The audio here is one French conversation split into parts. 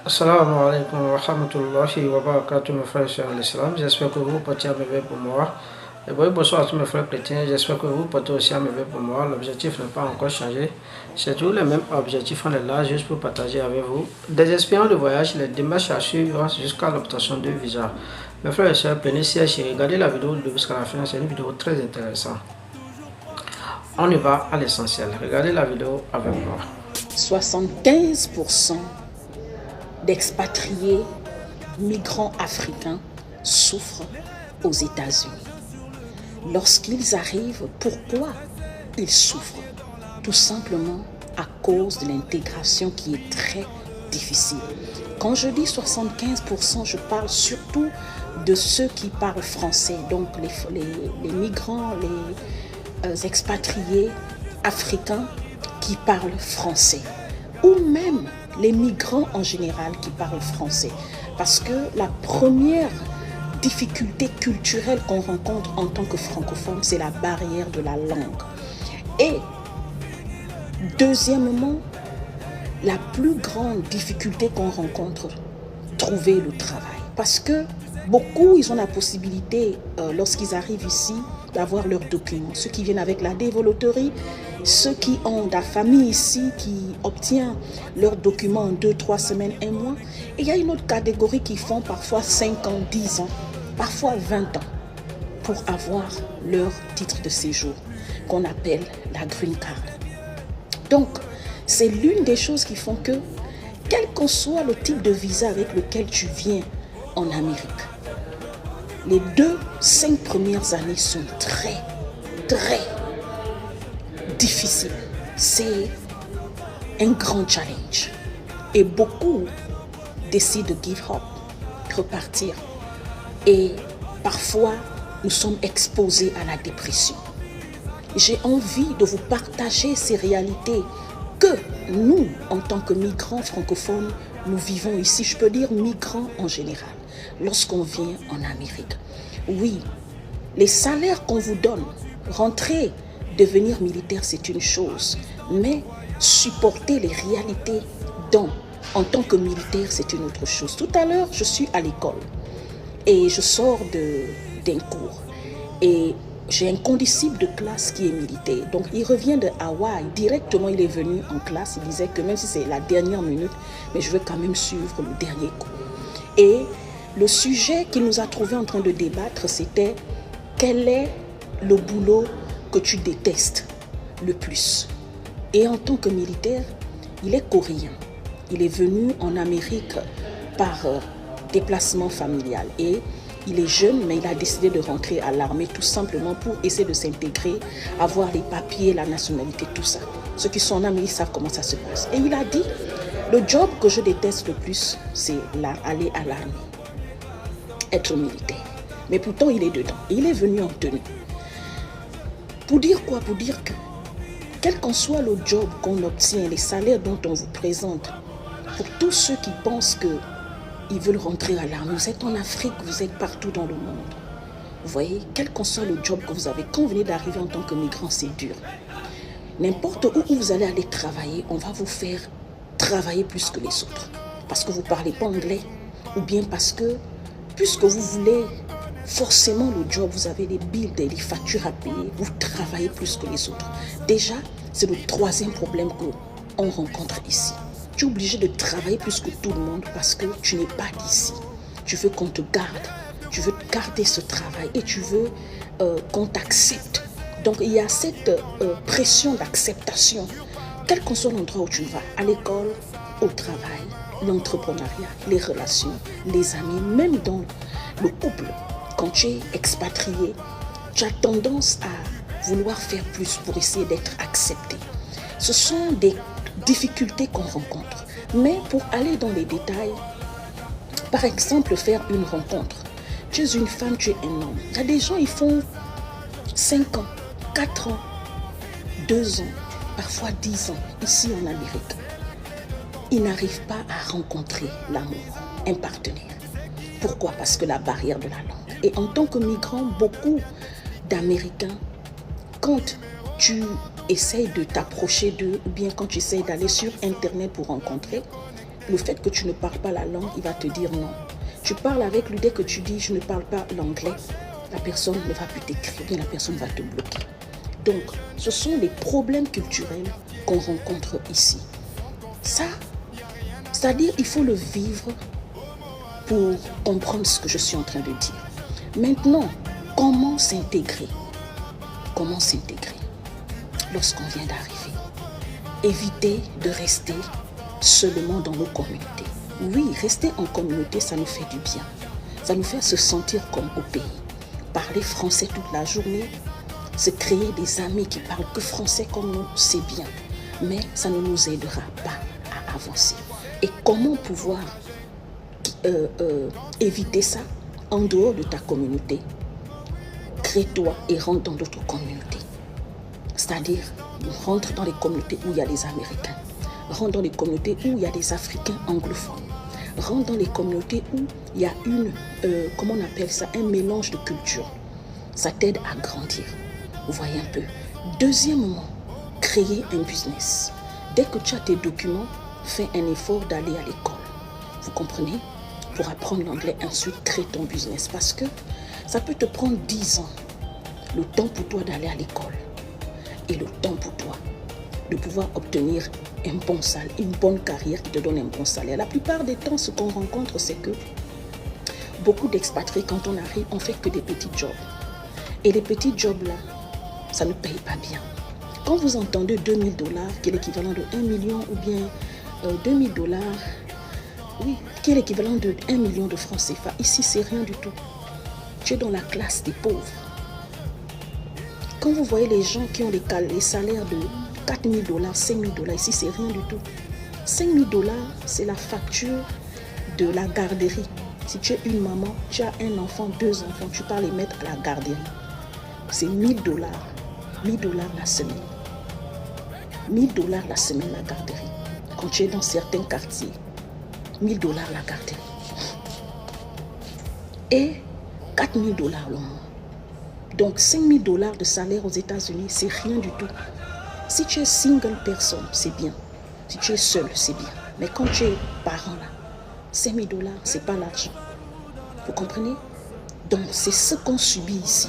Assalamu alaikum wa rahmatullahi wa barakatuh, mes frères et sœurs en l'islam. J'espère que vous portez à merveille pour moi. Et bonsoir à tous mes frères chrétiens. J'espère que vous portez aussi à merveille pour moi. L'objectif n'a pas encore changé. C'est toujours le même objectif. On est là juste pour partager avec vous des expériences de voyage, les démarches à suivre jusqu'à l'obtention du visa. Mes frères et sœurs, prenez siège et regardez la vidéo jusqu'à la fin. C'est une vidéo très intéressante. On y va à l'essentiel. Regardez la vidéo avec moi. 75% d'expatriés migrants africains souffrent aux États-Unis. Lorsqu'ils arrivent, pourquoi ils souffrent? Tout simplement à cause de l'intégration qui est très difficile. Quand je dis 75%, je parle surtout de ceux qui parlent français, donc les migrants, les expatriés africains qui parlent français, ou même les migrants en général qui parlent français. Parce que la première difficulté culturelle qu'on rencontre en tant que francophone, c'est la barrière de la langue. Et deuxièmement, la plus grande difficulté qu'on rencontre, trouver le travail. Parce que beaucoup, ils ont la possibilité, lorsqu'ils arrivent ici, d'avoir leurs documents. Ceux qui viennent avec la développerie, ceux qui ont de la famille ici, qui obtiennent leurs documents en 2-3 semaines, 1 mois. Et il y a une autre catégorie qui font parfois 5 ans, 10 ans, parfois 20 ans pour avoir leur titre de séjour qu'on appelle la green card. Donc, c'est l'une des choses qui font que, quel que soit le type de visa avec lequel tu viens en Amérique, les 2-5 premières années sont très difficiles. C'est un grand challenge. Et beaucoup décident de give up, repartir. Et parfois, nous sommes exposés à la dépression. J'ai envie de vous partager ces réalités que nous, en tant que migrants francophones, nous vivons ici. Je peux dire migrants en général, lorsqu'on vient en Amérique. Oui, les salaires qu'on vous donne, rentrer, devenir militaire, c'est une chose. Mais supporter les réalités en tant que militaire, c'est une autre chose. Tout à l'heure, je suis à l'école et je sors d'un cours. Et j'ai un condisciple de classe qui est militaire. Donc, il revient de Hawaï. Directement, il est venu en classe. Il disait que même si c'est la dernière minute, mais je veux quand même suivre le dernier cours. Et le sujet qu'il nous a trouvé en train de débattre, c'était quel est le boulot que tu détestes le plus? Et en tant que militaire, il est coréen. Il est venu en Amérique par déplacement familial. Et il est jeune, mais il a décidé de rentrer à l'armée tout simplement pour essayer de s'intégrer, avoir les papiers, la nationalité, tout ça. Ceux qui sont en Amérique savent comment ça se passe. Et il a dit, le job que je déteste le plus, c'est aller à l'armée, être militaire. Mais pourtant, il est dedans. Et il est venu en tenue. Pour dire quoi? Pour dire que, quel qu'en soit le job qu'on obtient, les salaires dont on vous présente, pour tous ceux qui pensent qu'ils veulent rentrer à l'armée, vous êtes en Afrique, vous êtes partout dans le monde. Vous voyez, quel qu'en soit le job que vous avez, quand vous venez d'arriver en tant que migrant, c'est dur. N'importe où vous allez aller travailler, on va vous faire travailler plus que les autres. Parce que vous ne parlez pas anglais, ou bien parce que, puisque vous voulez forcément le job, vous avez des bills, des factures à payer, vous travaillez plus que les autres. Déjà, c'est le troisième problème qu'on rencontre ici. Tu es obligé de travailler plus que tout le monde parce que tu n'es pas d'ici. Tu veux qu'on te garde, tu veux garder ce travail et tu veux qu'on t'accepte. Donc il y a cette pression d'acceptation, quel que soit l'endroit où tu vas, à l'école, au travail, l'entrepreneuriat, les relations, les amis, même dans le couple. Quand tu es expatrié, tu as tendance à vouloir faire plus pour essayer d'être accepté. Ce sont des difficultés qu'on rencontre. Mais pour aller dans les détails, par exemple, faire une rencontre. Tu es une femme, tu es un homme. Il y a des gens, ils font 5 ans, 4 ans, 2 ans, parfois 10 ans, ici en Amérique. Ils n'arrivent pas à rencontrer l'amour, un partenaire. Pourquoi? Parce que la barrière de la langue. Et en tant que migrant, beaucoup d'Américains, quand tu essayes de t'approcher d'eux, ou bien quand tu essayes d'aller sur Internet pour rencontrer, le fait que tu ne parles pas la langue, il va te dire non. Tu parles avec lui, dès que tu dis je ne parle pas l'anglais, la personne ne va plus t'écrire, bien la personne va te bloquer. Donc, ce sont les problèmes culturels qu'on rencontre ici. Ça, c'est-à-dire il faut le vivre pour comprendre ce que je suis en train de dire. Maintenant, comment s'intégrer? Comment s'intégrer lorsqu'on vient d'arriver? Éviter de rester seulement dans nos communautés. Oui, rester en communauté, ça nous fait du bien. Ça nous fait se sentir comme au pays. Parler français toute la journée, se créer des amis qui parlent que français comme nous, c'est bien. Mais ça ne nous aidera pas à avancer. Et comment pouvoir éviter ça en dehors de ta communauté? Crée-toi et rentre dans d'autres communautés. C'est-à-dire, rentre dans les communautés où il y a des Américains. Rentre dans les communautés où il y a des Africains anglophones. Rentre dans les communautés où il y a comment on appelle ça, un mélange de cultures. Ça t'aide à grandir. Vous voyez un peu. Deuxièmement, créer un business. Dès que tu as tes documents, fais un effort d'aller à l'école. Vous comprenez? Pour apprendre l'anglais, ensuite crée ton business. Parce que ça peut te prendre 10 ans. Le temps pour toi d'aller à l'école. Et le temps pour toi de pouvoir obtenir un bon salaire, une bonne carrière qui te donne un bon salaire. La plupart des temps, ce qu'on rencontre, c'est que beaucoup d'expatriés, quand on arrive, on fait que des petits jobs. Et les petits jobs-là, ça ne paye pas bien. Quand vous entendez $2000, qui est l'équivalent de 1 million, ou bien $2000, oui, qui est l'équivalent de 1 million de francs CFA, ici, c'est rien du tout. Tu es dans la classe des pauvres. Quand vous voyez les gens qui ont les salaires de $4000, $5000, ici, c'est rien du tout. $5000, c'est la facture de la garderie. Si tu es une maman, tu as un enfant, 2 enfants, tu pars les mettre à la garderie. C'est $1000. $1000 la semaine. $1000 la semaine, la garderie. Quand tu es dans certains quartiers, $1000 la garderie. Et $4000 le mois. Donc, $5000 de salaire aux États-Unis, c'est rien du tout. Si tu es single personne, c'est bien. Si tu es seul, c'est bien. Mais quand tu es parent là, $5000, c'est pas l'argent. Vous comprenez? Donc, c'est ce qu'on subit ici.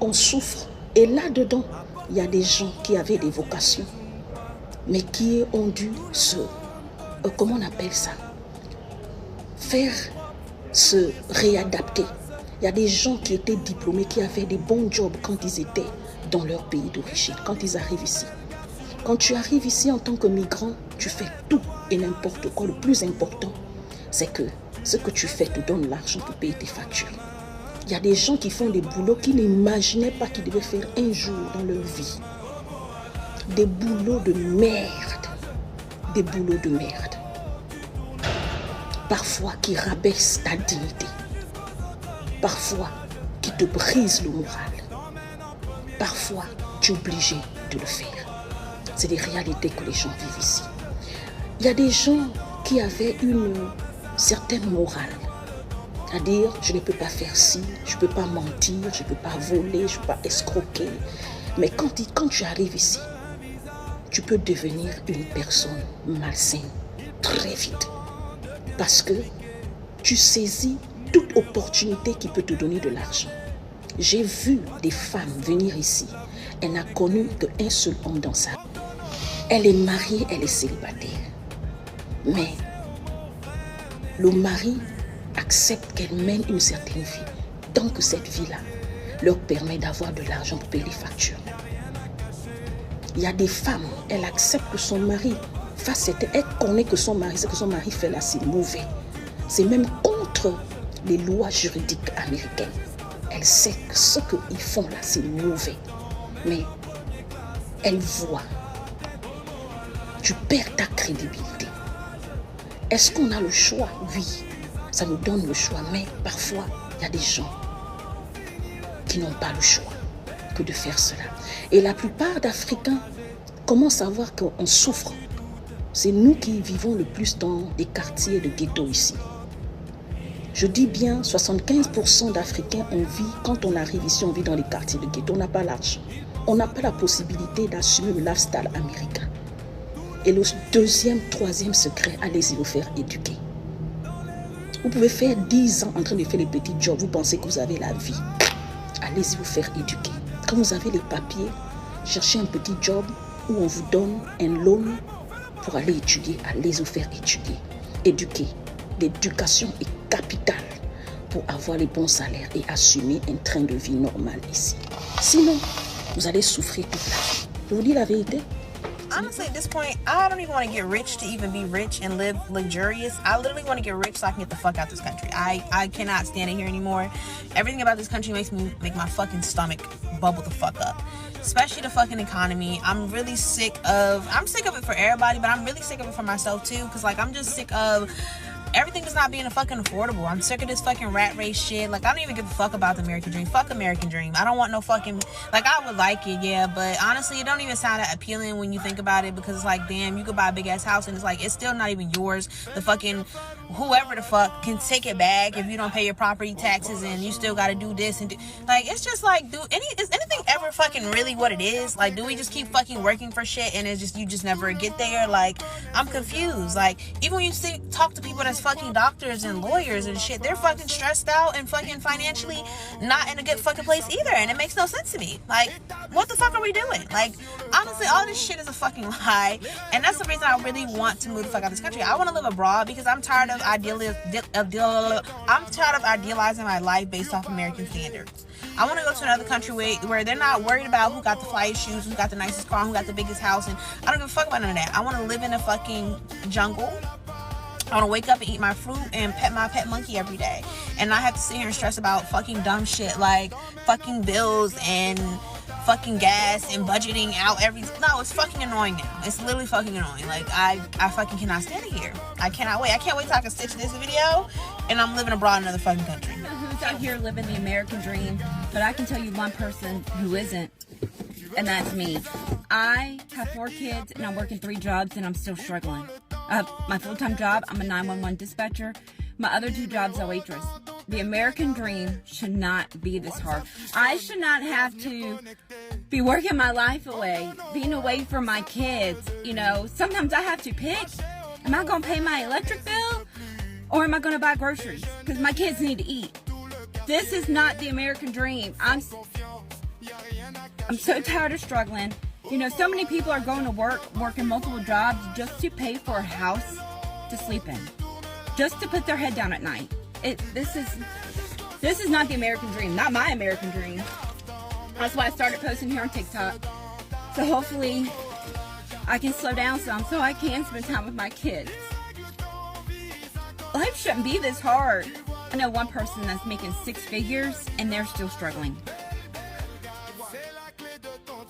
On souffre. Et là-dedans, il y a des gens qui avaient des vocations, mais qui ont dû comment on appelle ça? Se réadapter. Il y a des gens qui étaient diplômés, qui avaient des bons jobs quand ils étaient dans leur pays d'origine, quand ils arrivent ici. Quand tu arrives ici en tant que migrant, tu fais tout et n'importe quoi. Le plus important, c'est que ce que tu fais te donne l'argent pour payer tes factures. Il y a des gens qui font des boulots qu'ils n'imaginaient pas qu'ils devaient faire un jour dans leur vie. Des boulots de merde. Des boulots de merde. Parfois qui rabaissent ta dignité. Parfois qui te brisent le moral. Parfois tu es obligé de le faire. C'est des réalités que les gens vivent ici. Il y a des gens qui avaient une certaine morale. C'est-à-dire, je ne peux pas faire ci, je ne peux pas mentir, je ne peux pas voler, je ne peux pas escroquer. Mais quand tu arrives ici, tu peux devenir une personne malsaine très vite. Parce que tu saisis toute opportunité qui peut te donner de l'argent. J'ai vu des femmes venir ici. Elle n'a connu qu'un seul homme dans sa vie. Elle est mariée, elle est célibataire. Mais le mari accepte qu'elle mène une certaine vie. Tant que cette vie-là leur permet d'avoir de l'argent pour payer les factures. Il y a des femmes, elles acceptent que son mari fasse cette... Elle connaît que son mari, ce que son mari fait là, c'est mauvais. C'est même contre les lois juridiques américaines. Elle sait que ce qu'ils font là, c'est mauvais. Mais elle voit. Tu perds ta crédibilité. Est-ce qu'on a le choix? Oui, ça nous donne le choix. Mais parfois, il y a des gens qui n'ont pas le choix que de faire cela. Et la plupart d'Africains commencent à voir qu'on souffre. C'est nous qui vivons le plus dans des quartiers de ghetto ici. Je dis bien 75% d'Africains, on vit, quand on arrive ici, on vit dans les quartiers de ghetto. On n'a pas l'argent. On n'a pas la possibilité d'assumer le lifestyle américain. Et le deuxième, troisième secret, allez-y vous faire éduquer. Vous pouvez faire 10 ans en train de faire les petits jobs. Vous pensez que vous avez la vie. Allez-y vous faire éduquer. Quand vous avez les papiers, cherchez un petit job où on vous donne un loan pour aller étudier. Allez-y vous faire étudier. Éduquer. L'éducation est capitale pour avoir les bons salaires et assumer un train de vie normal ici. Sinon, vous allez souffrir toute la vie. Je vous dis la vérité. Honestly, at this point, I don't even want to get rich to even be rich and live luxurious. I literally want to get rich so I can get the fuck out this country. I cannot stand it here anymore. Everything about this country makes my fucking stomach bubble the fuck up. Especially the fucking economy. I'm sick of it for everybody, but I'm really sick of it for myself too. Cause like, I'm just sick of everything is not being fucking affordable. I'm sick of this fucking rat race shit. Like, I don't even give a fuck about the American dream. Fuck American dream. I don't want no fucking, like, I would like it, yeah, but honestly, it don't even sound that appealing when you think about it, because it's like, damn, you could buy a big ass house and it's like, it's still not even yours. The fucking, whoever the fuck can take it back if you don't pay your property taxes, and you still gotta do this and do, like, it's just like, dude, is anything ever fucking really what it is? Like, do we just keep fucking working for shit and it's just, you just never get there? Like, I'm confused. Like, even when you talk to people that's fucking doctors and lawyers and shit, they're fucking stressed out and fucking financially not in a good fucking place either, and it makes no sense to me. Like, what the fuck are we doing? Like, honestly, all this shit is a fucking lie, and that's the reason I really want to move the fuck out of this country. I want to live abroad because I'm tired of idealizing my life based off American standards. I want to go to another country where they're not worried about who got the flyest shoes, who got the nicest car, who got the biggest house, and I don't give a fuck about none of that. I want to live in a fucking jungle. I want to wake up and eat my fruit and pet my pet monkey every day, and not have to sit here and stress about fucking dumb shit like fucking bills and fucking gas and budgeting out no, it's fucking annoying now. It's literally fucking annoying. Like, I fucking cannot stand it here. I cannot wait. I can't wait till I can stitch this video and I'm living abroad in another fucking country. Who's out here living the American dream? But I can tell you one person who isn't, and that's me. I have 4 kids and I'm working 3 jobs and I'm still struggling. I have my full-time job. I'm a 911 dispatcher. My other 2 jobs are waitress. The American dream should not be this hard. I should not have to be working my life away, being away from my kids. You know, sometimes I have to pick. Am I going to pay my electric bill or am I going to buy groceries? Because my kids need to eat. This is not the American dream. I'm so tired of struggling. You know, so many people are going to work, working multiple jobs just to pay for a house to sleep in, just to put their head down at night. This is not the American dream, not my American dream. That's why I started posting here on TikTok. So hopefully I can slow down some so I can spend time with my kids. Life shouldn't be this hard. I know one person that's making 6 figures and they're still struggling.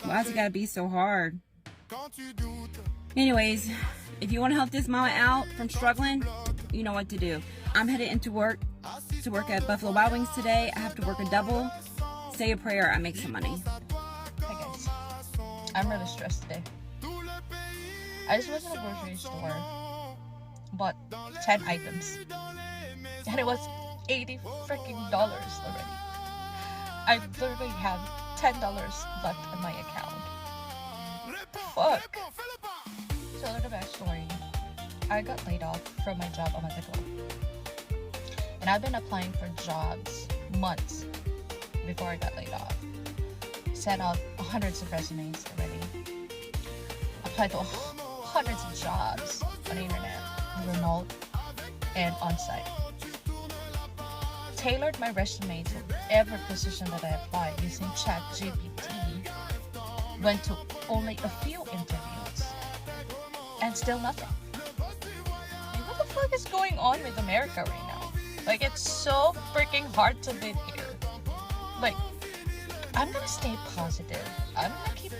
Why's it gotta be so hard? Anyways, if you want to help this mama out from struggling, you know what to do. I'm headed into work to work at Buffalo Wild Wings today. I have to work a double. Say a prayer, I make some money. Hi guys, I'm really stressed today. I just went to the grocery store, bought 10 items, and it was $80 freaking already. I literally have $10 left in my account. Fuck. So the backstory, I got laid off from my job a month ago. And I've been applying for jobs months before I got laid off. Sent out hundreds of resumes already. Applied to hundreds of jobs on the internet, remote and on-site. Tailored my resume to every position that I applied using ChatGPT. Went to only a few interviews and still nothing. Like, what the fuck is going on with America right now? Like, it's so freaking hard to live here. Like, I'm gonna stay positive. I'm gonna keep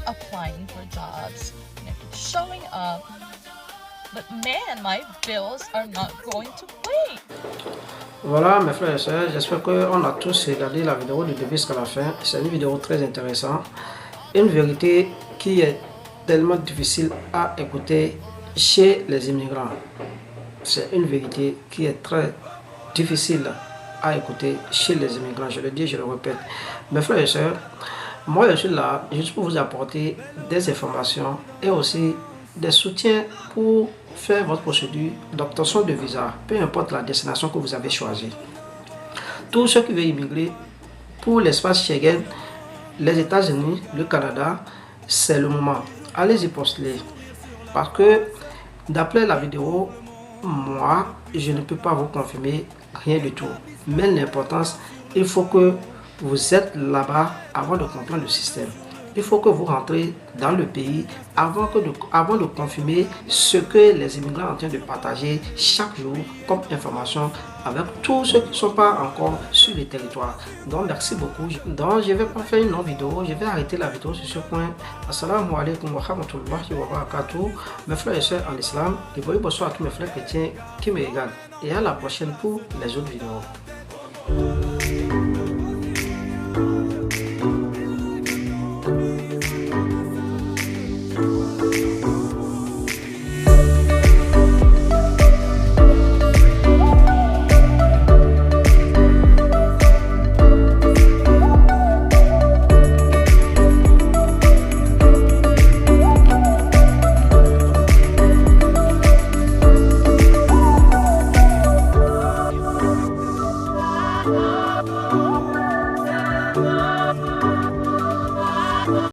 applying for jobs. I'm gonna keep showing up. But man, my bills are not going to wait. Voilà mes frères et sœurs, j'espère qu'on a tous regardé la vidéo du début jusqu'à la fin. C'est une vidéo très intéressante. Une vérité qui est tellement difficile à écouter chez les immigrants. C'est une vérité qui est très difficile à écouter chez les immigrants. Je le dis, je le répète. Mes frères et sœurs, moi je suis là juste pour vous apporter des informations et aussi des soutiens pour faire votre procédure d'obtention de visa, peu importe la destination que vous avez choisie. Tous ceux qui veulent immigrer pour l'espace Schengen, les États-Unis, le Canada, c'est le moment. Allez-y postuler. Parce que d'après la vidéo, moi, je ne peux pas vous confirmer rien du tout. Mais l'importance, il faut que vous êtes là-bas avant de comprendre le système. Il faut que vous rentrez dans le pays avant de confirmer ce que les immigrants sont en train de partager chaque jour comme information avec tous ceux qui ne sont pas encore sur le territoire. Donc merci beaucoup. Donc je ne vais pas faire une longue vidéo, je vais arrêter la vidéo sur ce point. Assalamu alaikum wa rahmatullahi wa barakatuh. Mes frères et sœurs en islam, et bonsoir à tous mes frères chrétiens qui me regardent. Et à la prochaine pour les autres vidéos.